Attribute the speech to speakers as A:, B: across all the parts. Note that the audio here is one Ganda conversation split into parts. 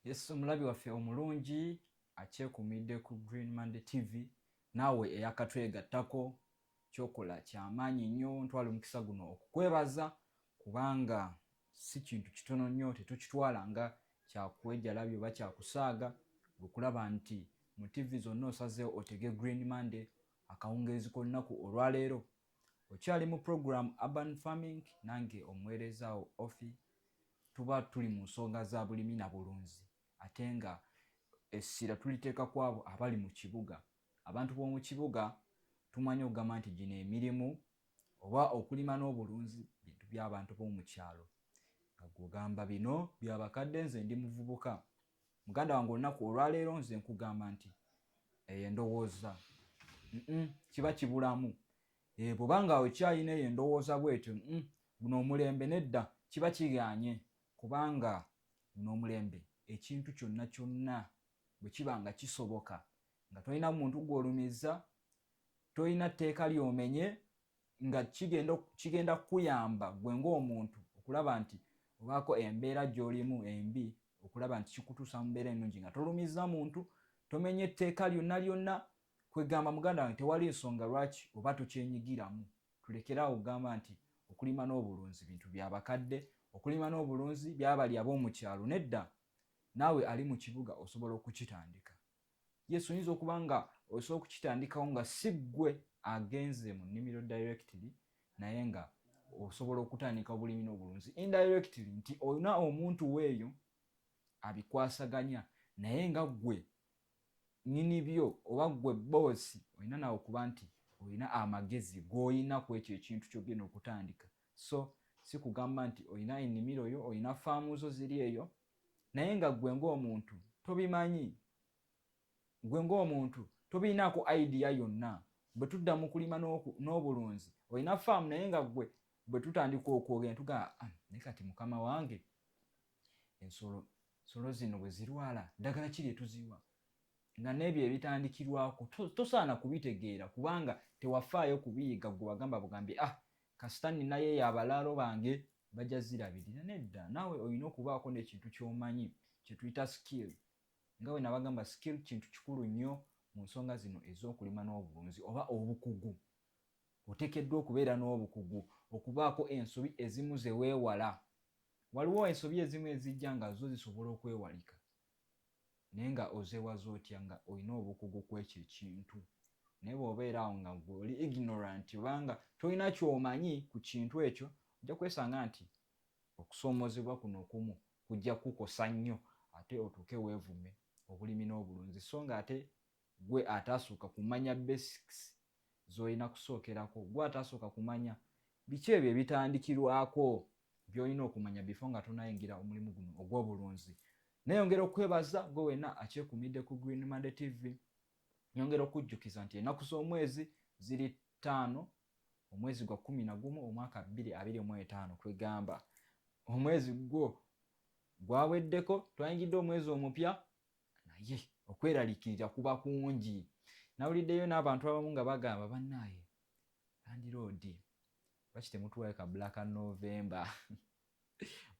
A: Yesu mulabi waffe omulungi akyekuumidde ku Green Monday TV naawe eyakatwegattako kyokola kyamaanyi nnyo. Ntwala omukisa guno okukwebaza kubanga si kintu kitono nnyo tetukitwala nga kyakwejalabi oba kyakusaaga okulaba nti mu TV zonna osazeewo otege Green Monday akawungeezi k'olunaku olwaleero. Okyali mu program Urban Farming nange omuweerezaawo Ophie. Tuba tuli mu nsonga za bulimi na bulunzi ate nga essira tuliteeka ku abo abali mu kibuga. Abantu b'omu kibuga tumanyi okugamba nti gino emirimu oba okulima n'obulunzi bintu by'abantu b'omu kyalo. Nga gwogamba bino by'abakadde, nze ndi muvubuka. Muganda wange olunaku olwaleero nze nkugamba nti endowooza kiba kibulamu. Bw'obanga okyalina eyo endowooza bwetyo guno omulembe nedda kiba kigaanye, kubanga guno omulembe ekintu kyonna kyonna bwe kiba nga kisoboka nga tolina muntu gw'olumiza, tolina tteeka lyomenye, nga kigenda kukuyamba gwe ng'omuntu okulaba nti obaako embeera gy'olimu embi, okulaba nti kikutuusa mu mbeera ennungi nga tolumiza muntu, tomenye etteeka lyonna lyonna. Kwegamba muganda wange tewali nsonga lwaki oba tokyenyigiramu. Tulekeraawo okugamba nti okulima n'obulunzi bintu by'abakadde, okulima n'obulunzi by'abali ab'omu kyalo. Nedda, naawe ali mu kibuga osobola okukitandika. Yesu oyinza okuba nga osobola okukitandikawo nga si ggwe agenze mu nnimiro directly, naye nga osobola okutandika obulimi n'obulunzi indirectly, nti olina omuntu weeyo abikwasaganya, naye nga ggwe nnyini byo oba ggwe boosi olina nawe okuba nti olina amagezi g'olina ku ekyo ekintu ky'ogenda okutandika. So si kugamba nti olina ennimiro yo, olina faamu zo ziri eyo, naye nga ggwe ng'omuntu tobimanyi, ggwe ng'omuntu tobinaako idea yonna. Bwe tudda mu kulima n'obulunzi olina faamu, naye nga ggwe bwe tutandika okwogera tugamba naye kati mukama wange ensolo zino bwe zirwala ddagala ki lye tuziwa? Nga n'ebyo ebitandikirwako tosaana kubitegeera kubanga tewafaayo kubiyiga. Gwe wagamba bugambye kasita nninayo abalaalo bange bajja zirabirira. Nedda, naawe olina okubaako n'ekintu ky'omanyi kye tuyita skill. Nga bwe nabagamba skill kintu kikulu nnyo mu nsonga zino ez'okulima n'obulunzi oba obukugu. Oteekeddwa okubeera n'obukugu, okubaako ensobi ezimu ze weewala. Waliwo ensobi ezimu ezijja nga zo zisobola okwewalika, naye nga ozeewaza otya nga olina obukugu ku ekyo ekintu. Naye bw'obeera awo nga gw'oli ignorant obanga tolina ky'omanyi ku kintu ekyo, ojja kwesanga nti okusoomoozebwa kuno okumu kujja kukosa nnyo ate otuuke weevume obulimi n'obulunzi. So nga ate gwe ataasooka kumanya basics z'olina kusookerako, gwe ataasooka kumanya biki ebyo ebitandikirwako by'olina okumanya before nga tonayingira omulimu guno ogw'obulunzi. Nayongera okwebaza gwe wenna akyekuumidde ku Green Monday TV. Nyongera okujjukiza nti ennaku z'omwezi ziri 5, omwezi gwa 11 omwaka 2025. Kwegamba omwezi gwo gwaweddeko, twayingidde omwezi omupya, naye okweraliikirira kuba kungi. Nawuliddeyo n'abantu abamu nga bagamba bannaaye Landlord lwaki temutuwayo ka Black November?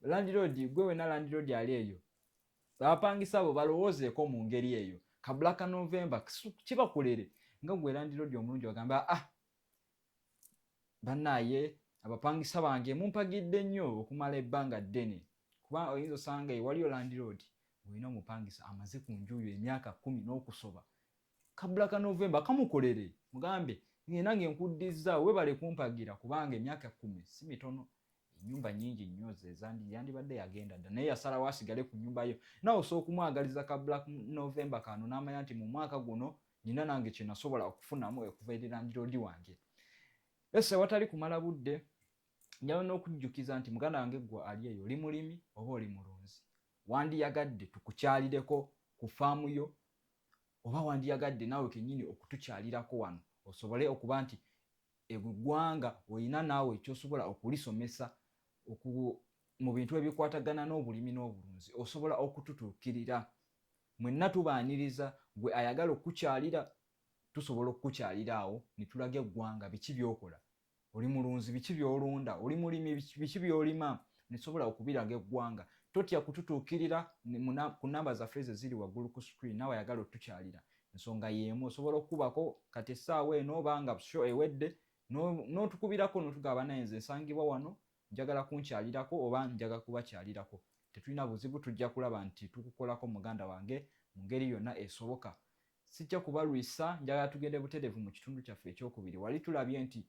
A: Landlord, gwe wenna Landlord ali eyo, abapangisa abo balowoozeeko mu ngeri eyo. Ka Black November kibakolere nga gwe Landlord omulungi wagamba bannaaye abapangisa bange mumpagidde nnyo okumala ebbanga ddene. Kuba oyinza osanga waliyo Landlord olina omupangisa amaze ku njuyo emyaka 10 n'okusoba. Ka Black November kamukolere, mugambe nange nkuddiza webale kumpagira kubanga emyaka 10 si mitono. Ennyumba nnyingi nnyo ze yandibadde yagenda dda, naye yasalawo asigale ku nnyumba yo. Nawe osobola okumwagaliza ka Black November kano n'amanya nti mu mwaka guno nina nange kye nasobola okufunamu okuva eri Landlord wange. Ese watali kumala budde, njala n'okujjukiza nti muganda wange gwe ali eyo, oli mulimi oba oli mulunzi. Wandiyagadde tukukyalireko ku faamu yo, oba wandiyagadde naawe kennyini okutukyalirako wano osobole okuba nti eggwanga olina naawe ekyosobola okulisomesa mu bintu ebikwatagana n'obulimi n'obulunzi, osobola okututuukirira. Mwenna tubaaniriza, gwe ayagala okukyalira tusobola okukukyalira awo ne tulaga eggwanga biki by'okola. Oli mulunzi biki by'olunda, oli mulimi biki by'olima, ne tusobola okubiraga eggwanga. totya kututuukirira ku namba zaffe ziri waggulu ku screen nawe ayagala otukyalira. Ensonga y'emu, osobola okukubako kati essaawa eno oba nga show ewedde n'otukubirako n'otugamba naye nze nsangibwa wano njagala kunkyalirako oba njagala kubakyalirako. Tetulina buzibu, tujja kulaba nti tukukolako muganda wange mu ngeri yonna esoboka. Sijja kubalwisa, njagala tugende butereevu mu kitundu kyaffe ekyokubiri. Wali tulabye nti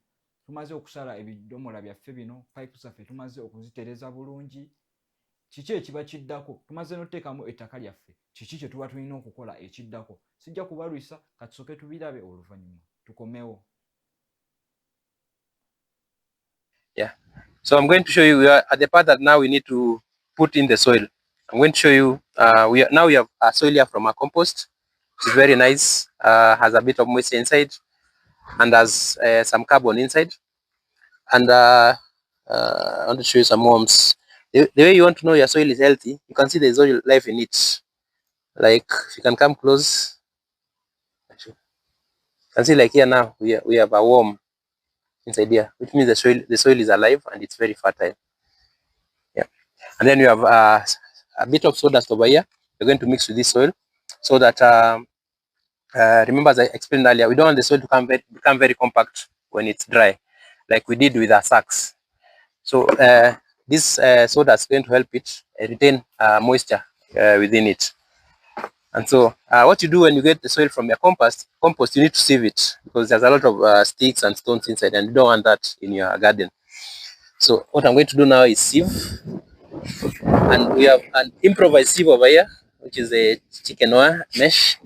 A: tumaze okusala ebidomola byaffe bino, pipe zaffe tumaze okuzitereza bulungi. Kiki ekiba kiddako? Tumaze n'oteekamu ettaka lyaffe, kiki kye tuba tulina okukola ekiddako? Sijja kubalwisa, katusooke tubirabe oluvannyuma tukomewo.
B: Yeah, so I'm going to show you, we are at the part that now we need to put in the soil. I'm going to show you, we have a soil here from our compost. It's very nice, has a bit of moisture inside and has some carbon inside. And I want to show you some worms. The way you want to know your soil is healthy, you can see there's oil life in it. Like if you can come close, you can see like here now we have a worm inside here, which means the soil is alive and it's very fertile. Yeah, and then you have a bit of sawdust over here. You're going to mix with this soil so that remember, as I explained earlier, we don't want the soil to become very compact when it's dry, like we did with our sacks. So this sawdust is going to help it retain moisture within it. And so what you do when you get the soil from your compost, you need to sieve it because there's a lot of sticks and stones inside, and you don't want that in your garden. So what I'm going to do now is sieve, and we have an improvised sieve over here, which is a chicken wire mesh.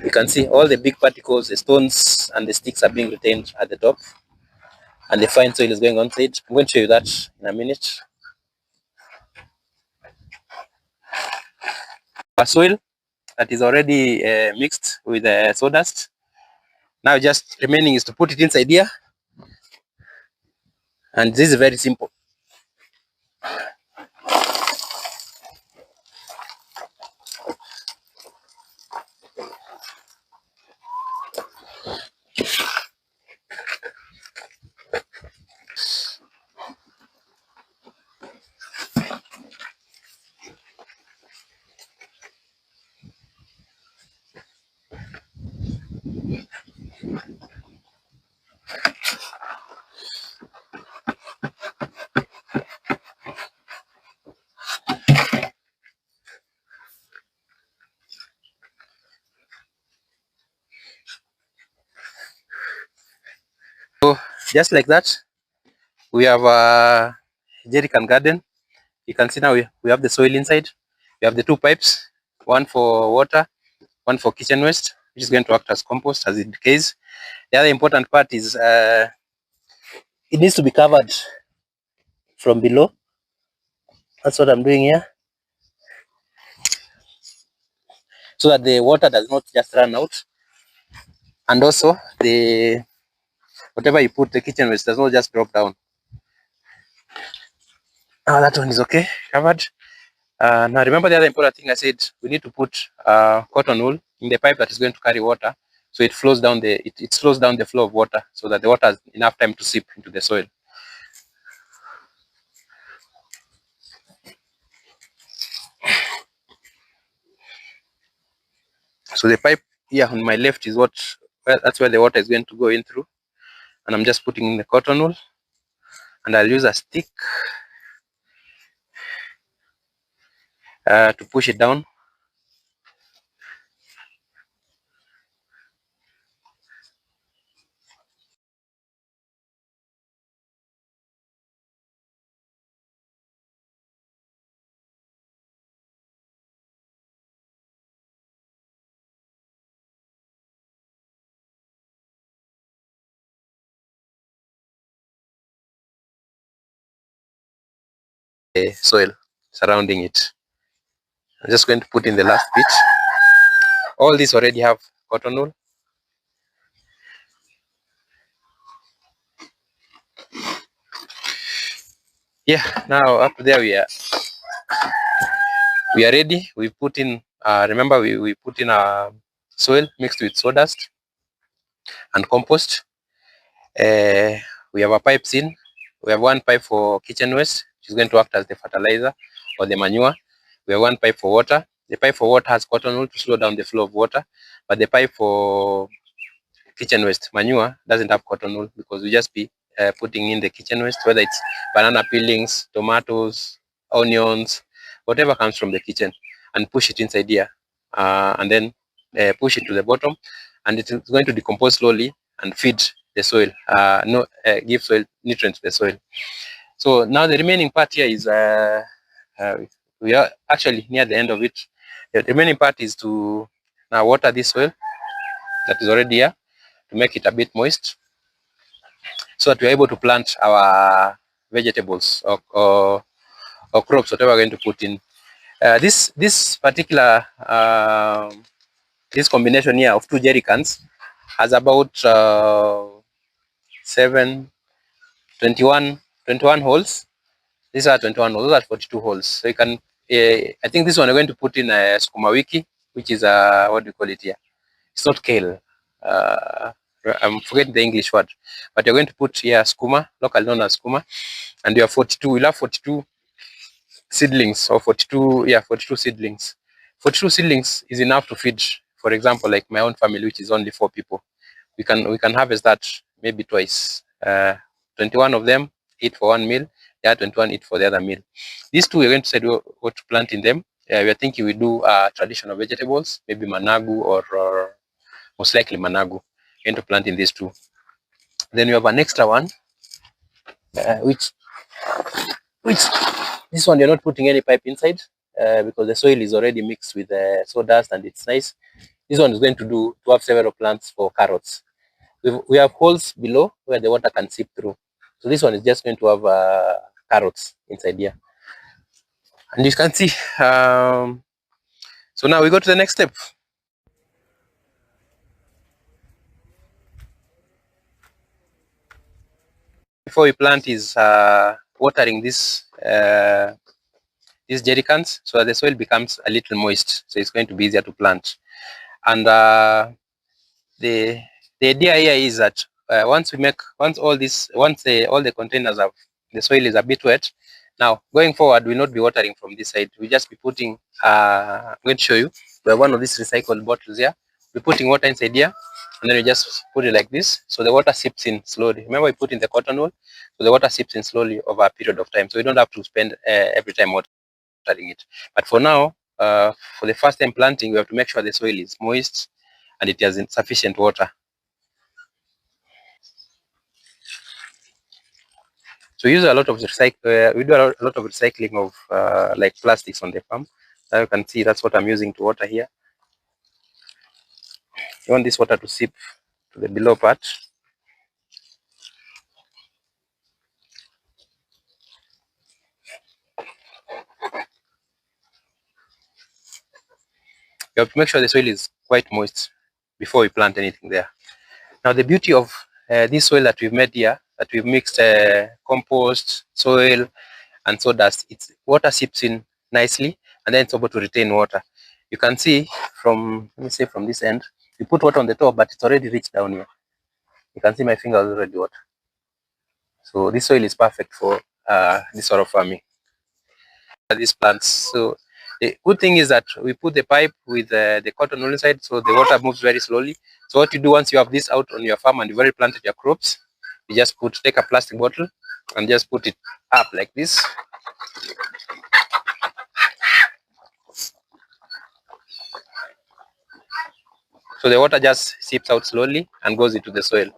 B: You can see all the big particles, the stones and the sticks are being retained at the top, and the fine soil is going on inside. I'm going to show you that in a minute. A soil that is already mixed with the sawdust. Now just remaining is to put it inside here, and this is very simple. So just like that, we have a jerrycan garden. You can see now we have the soil inside. We have the two pipes, one for water, one for kitchen waste, which is going to act as compost as it decays. The other important part is it needs to be covered from below. That's what I'm doing here, so that the water does not just run out, and also the whatever you put, the kitchen waste, does not just drop down. Now that one is okay, covered. Now remember the other important thing I said, we need to put cotton wool in the pipe that is going to carry water, so it flows down it slows down the flow of water, so that the water has enough time to seep into the soil. So the pipe here on my left is that's where the water is going to go in through, and I'm just putting in the cotton wool, and I'll use a stick to push it down. The soil surrounding it. I'm just going to put in the last bit. All these already have cotton wool. Yeah, now up there we are ready. We put in remember we put in soil mixed with sawdust and compost. We have our pipes in. We have one pipe for kitchen waste, which is going to act as the fertilizer or the manure. We have one pipe for water. The pipe for water has cotton wool to slow down the flow of water, but the pipe for kitchen waste manure doesn't have cotton wool because we just be putting in the kitchen waste, whether it's banana peelings, tomatoes, onions, whatever comes from the kitchen, and push it inside here, and then push it to the bottom, and it is going to decompose slowly and feed the soil, give soil nutrients to the soil. So now the remaining part here is we are actually near the end of it. The remaining part is to now water this soil that is already here to make it a bit moist, so that we are able to plant our vegetables or crops, whatever we're going to put in. This particular this combination here of 2 jerry cans has about 21 holes. These are 21 holes. Those are 42 holes. So you can, I think this one we're going to put in a skuma wiki, which is what do you call it here? It's not kale. I'm forgetting the English word, but you're going to put here skuma, locally known as skuma, and you have 42. We'll have 42 seedlings, or 42 seedlings. 42 seedlings is enough to feed, for example, like my own family, which is only 4 people. We can harvest that maybe twice. 21 of them eat for 1 meal. The other 21 eat for the other meal. These 2 we're going to decide what to plant in them. We are thinking we do traditional vegetables, maybe managu or most likely managu. We're going to plant in these 2. Then we have an extra one, which this one you're not putting any pipe inside because the soil is already mixed with sawdust and it's nice. This one is going to have several plants for carrots. We have holes below where the water can seep through. So this one is just going to have carrots inside here. And you can see, so now we go to the next step. Before we plant is watering these jerry cans so that the soil becomes a little moist. So it's going to be easier to plant. And the idea here is that once all the containers have, the soil is a bit wet. Now going forward, we'll not be watering from this side. We'll just be putting, I'm going to show you, we have one of these recycled bottles here. We're putting water inside here, and then we just put it like this, so the water seeps in slowly. Remember, we put in the cotton wool, so the water seeps in slowly over a period of time, so we don't have to spend every time watering it. But for now, for the first time planting, we have to make sure the soil is moist and it has sufficient water. So we use a lot of we do a lot of recycling of like plastics on the farm. Now you can see that's what I'm using to water here. You want this water to seep to the below part. You have to make sure the soil is quite moist before we plant anything there. Now the beauty of this soil that we've made here, that we've mixed compost, soil, and sawdust, its water seeps in nicely, and then it's able to retain water. You can see from, let me say from this end, you put water on the top, but it's already reached down here. You can see my finger is already water. So this soil is perfect for this sort of farming. These plants. So the good thing is that we put the pipe with the cotton wool inside, so the water moves very slowly. So what you do once you have this out on your farm and you've already planted your crops, you just take a plastic bottle and just put it up like this. So the water just seeps out slowly and goes into the soil.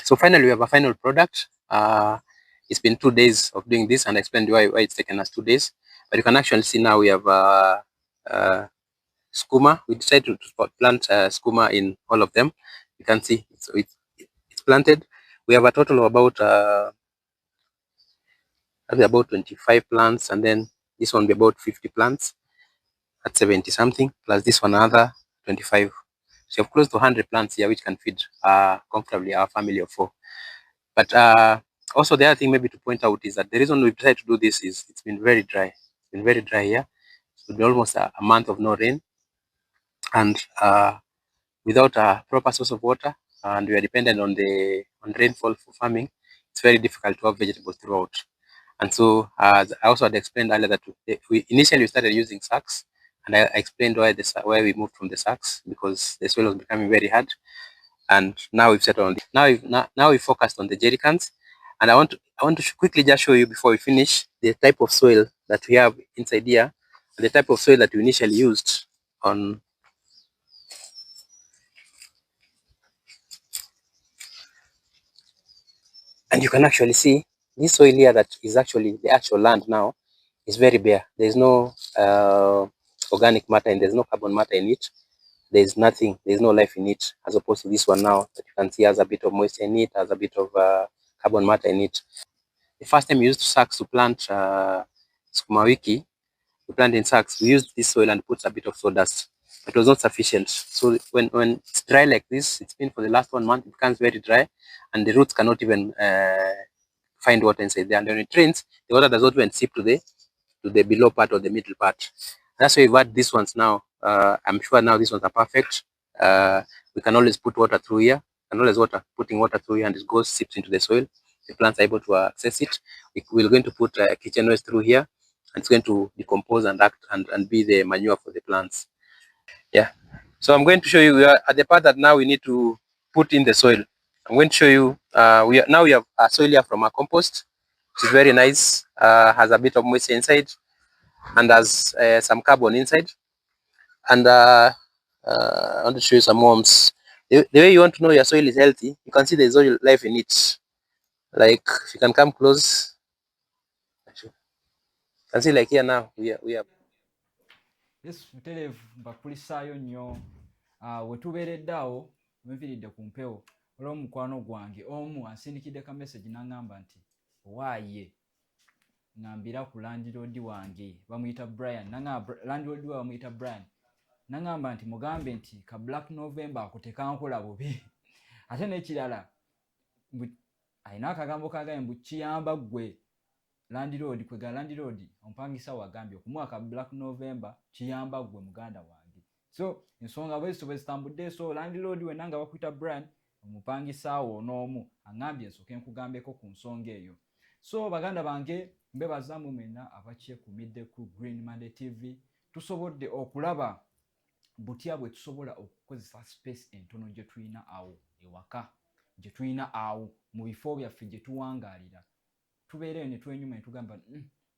B: So finally, we have a final product. It's been 2 days of doing this, and I explained why it's taken us 2 days. But you can actually see now we have skooma. We decided to plant skooma in all of them. You can see it's planted. We have a total of about 25 plants, and then this one be about 50 plants at 70 something, plus this one another 25. So you have close to 100 plants here, which can feed comfortably our family of 4. But also the other thing maybe to point out is that the reason we decided to do this is it's been very dry. It's been very dry here. It's been almost a month of no rain, and without a proper source of water, and we are dependent on rainfall for farming, it's very difficult to have vegetables throughout. And so, as I also had explained earlier, that we initially started using sacks, and I explained why we moved from the sacks, because the soil was becoming very hard. And now we've settled on this. Now we focused on the jerry cans, and I want to quickly just show you before we finish the type of soil that we have inside here, and the type of soil that we initially used on. And you can actually see this soil here that is actually the actual land now is very bare. There's no organic matter, and there's no carbon matter in it. There's nothing, there's no life in it, as opposed to this one now that you can see has a bit of moisture in it, has a bit of carbon matter in it. The first time we used sacks to plant sukuma wiki, we planted in sacks, we used this soil and put a bit of sawdust. It was not sufficient. So when it's dry like this, it's been for the last 1 month, it becomes very dry, and the roots cannot even find water inside there. And when it rains, the water does not even seep to the below part or the middle part. That's why we've had these ones now. I'm sure now these ones are perfect. We can always put water through here, and always putting water through here, and it goes, seeps into the soil. The plants are able to access it. We're going to put kitchen waste through here, and it's going to decompose and act and be the manure for the plants. Yeah. So I'm going to show you, we are at the part that now we need to put in the soil. I'm going to show you, we have a soil here from our compost, which is very nice, has a bit of moisture inside, and has some carbon inside. And I want to show you some worms. The way you want to know your soil is healthy, you can see there's oil life in it. Like, if you can come close, you can see like here now, we have.
A: Yes, mutelevu mbakulisaayo nnyo. Wetubeeredde awo wenviridde ku mpewo olw'omukwano gwange omu ansindikidde ka message n'aŋŋamba nti waaye ngambira ku landlord wange bamuyita Brian, landlord we bamuyita Brian, n'aŋŋamba nti mugambe nti ka Black November ako tekankola bubi. Ate n'ekirala alina akagambo kagambye mbu kiyamba ggwe landlord, kwega landlord omupangisa wagambye okumuwa ka Black November kiyamba ggwe muganda wange. So ensonga bwe zitambudde, so landlord we nanga bakuyita Brian, omupangisa wo n'omu aŋŋambye nsooke nkugambeko ku nsonga eyo. So baganda bange, mbebaza mu mwenna abakyekuumidde ku Green Monday TV. Tusobodde okulaba butya bwe tusobola okukozesa space entono gye tulina awo ewaka, gye tulina awo mu bifo byaffe gye tuwangaalira, tubeereyo ne twenyuma ne tugamba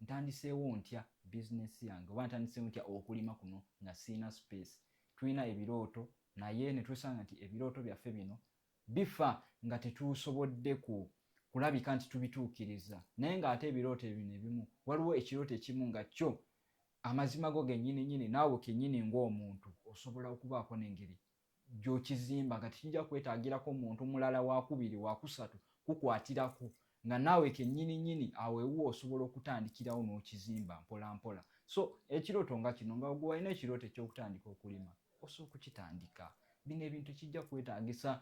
A: ntandiseewo ntya bizinesi yange, oba ntandiseewo ntya okulima kuno nga siina space. Tulina ebirooto naye ne tusanga nti ebirooto byaffe bino bifa nga tetusobodde kulabika nti tubituukiriza. Naye ng'ate ebirooto bino ebimu, waliwo ekirooto ekimu nga kyo amazima go gennyini naawe kennyini ng'omuntu osobola okubaako n'engeri gy'okizimba nga tekijja kwetaagirako omuntu mulala wakubiri wakusatu kukwatirako, nga naawe kennyini awo ewo osobola okutandikirawo n'okizimba mpola mpola. So ekirooto nga kino nga gwe walina ekirooto eky'okutandika okulima, osobola okukitandika. Bino ebintu kijja kwetaagisa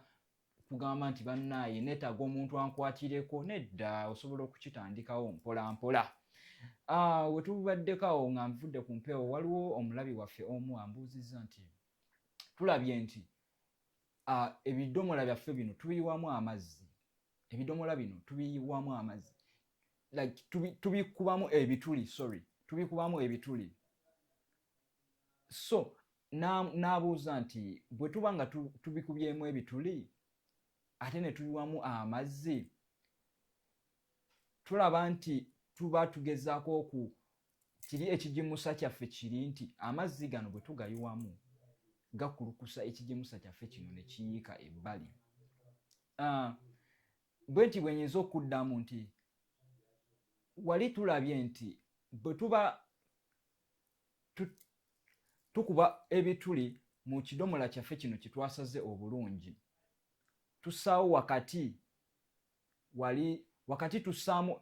A: kugamba nti bannaaye neetaaga omuntu ankwatireko, nedda, osobola okukitandikawo mpola mpola. We tubaddeko awo nga nvudde ku mpewo, waliwo omulabi waffe omu ambuuzizza nti tulabye nti ebidomola byaffe bino tubiyiwamu amazzi, ebidomola bino tubiyiwamu amazzi, like tubikubamu ebituli. So n'abuuza nti bwe tuba nga tubikubyemu ebituli ate ne tubiwamu amazzi, tulaba nti tuba tugezaako kiri ekigimusa kyaffe kiri nti amazzi gano bwe tugayiwamu gakulukusa ekigimusa kyaffe kino ne kiyiika ebbali. bwenti bwenyinza okuddamu nti wali tulabye nti bwe tuba tukuba ebituli mu kidomola kyaffe kino kitwasaze obulungi tusaawo wakati tussaamu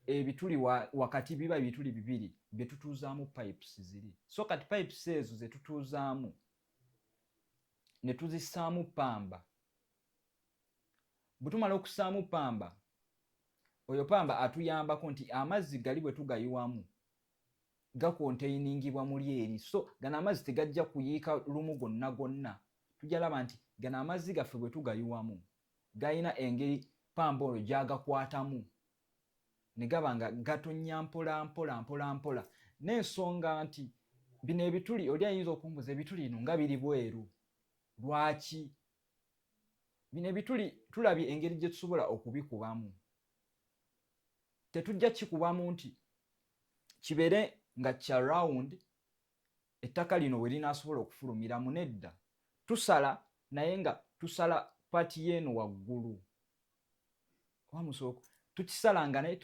A: ebituli wakati biba ebituli bibiri bye tutuuzaamu pipes ziri so kati pipes ezo ze tutuuzaamu ne tuzissaamu pamba bwe tumala okussaamu pamba oyo pamba atuyambako nti amazzi gali bwe tugayiwamu gakontainingibwa muli eri so gano amazzi tegajja kuyiika lumu gonna tujalaba nti gano amazzi gaffe bwe tugayiwamu galina engeri pamba olwo gyagakwatamu ne gaba nga gatonnya mpola n'ensonga nti bino ebituli oli ayinza okumbuza ebituli bino nga biri bweru lwaki bino ebituli tulabye engeri gye tusobola okubikubamu tetujja kikubamu nti kibeere nga kya round ettaka lino we linaasobola okufulumiramu nedda tusala naye nga tusala pati y'eno waggulu tukisala nga naye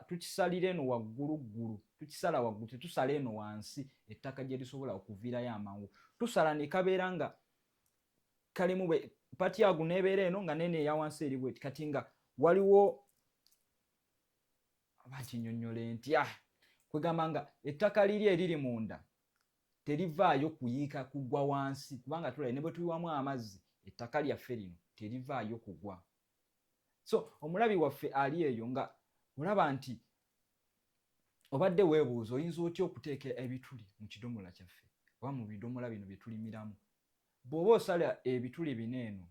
A: tukisalira eno wagguluggulu tukisala waggulu tetusala eno wansi ettaka gye lisobola okuviirayo amangu tusala ne kabeera nga kalimu pati ago neebeera eno nga nene eya wansi eri bweti kati nga waliwo bakinyonnyole ntya kwegamba nga ettaka liri eriri munda terivaayo kuyiika kugwa wansi kubanga tulabe ne bwe tuyiwamu amazzi ettaka lyaffe lino terivaayo kugwa so omulabi waffe ali eyo nga olaba nti obadde weebuuza oyinza otya okuteeka ebituli mu kidomola kyaffe oba mu bidomola bino bye tulimiramu bw'oba osala ebituli bino eno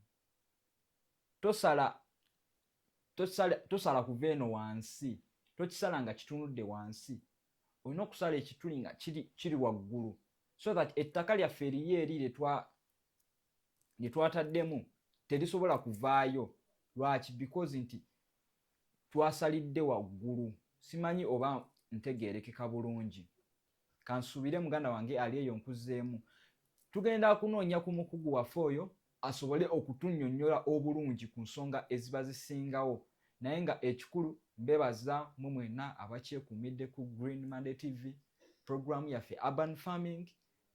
A: tosala kuva eno wansi tokisala nga kitunudde wansi olina okusala ekituli nga kiri waggulu so that ettaka lyaffe eriyo eri lye twataddemu terisobola kuvaayo lwaki because nti twasalidde waggulu simanyi oba ntegeerekeka bulungi kansuubire muganda wange ali eyo nkuzzeemu tugenda kunoonya ku mukugu waffe oyo asobole okutunnyonnyola obulungi ku nsonga eziba zisingawo naye nga ekikulu mbebaza mu mwenna abakyekuumidde ku Green Monday TV programu yaffe urban farming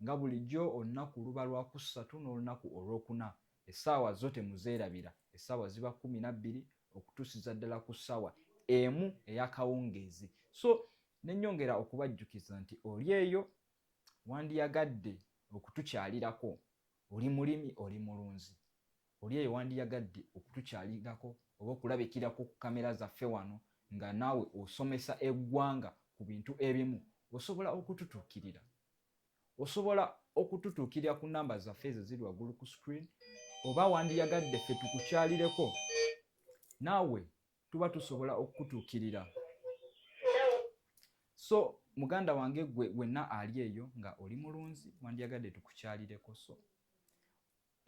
A: nga bulijjo olunaku luba lwakusatu n'olunaku olwokuna essaawa zo temuzeerabira essaawa ziba 12 okutuusiza ddala ku ssaawa emu ey'akawungeezi so nennyongera okubajjukiza nti oli eyo wandiyagadde okutukyalirako oli mulimi oli mulunzi oli eyo wandiyagadde okutukyalirako oba okulabikirako ku kamera zaffe wano nga naawe osomesa eggwanga ku bintu ebimu osobola okututuukirira ku namba zaffe ezo ziri waggulu ku screen oba wandiyagadde ffe tukukyalireko naawe tuba tusobola okutuukirira so muganda wange gwe wenna ali eyo nga oli mulunzi wandiyagadde tukukyalireko so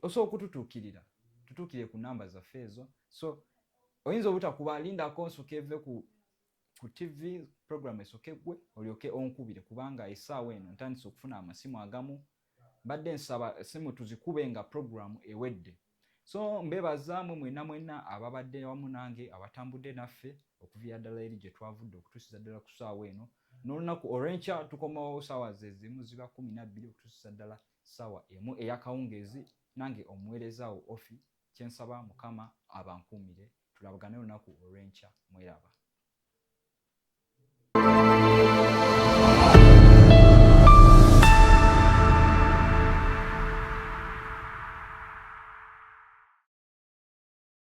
A: osobola okututuukirira tutuukire ku namba zaffe ezo so oyinza obutakuba lindako nsooka eve ku TV program esooke gwe olyoke onkubire kubanga essaawa eno ntandise okufuna amasimu agamu mbadde nsaba essimu tuzikube nga program ewedde so mbebaza mwenna ababadde wamu nange abatambudde naffe okuviira ddala eri gye twavudde okutuusiza ddala ku ssaawa eno n'olunaku olw'enkya tukomawo ssaawa ze zimu ziba 12 okutuusiza ddala ssaawa emu ey'akawungeezi nange omuweerezaawo Ophie kyensaba Mukama abankuumire tulabagane olunaku olw'enkya mweraba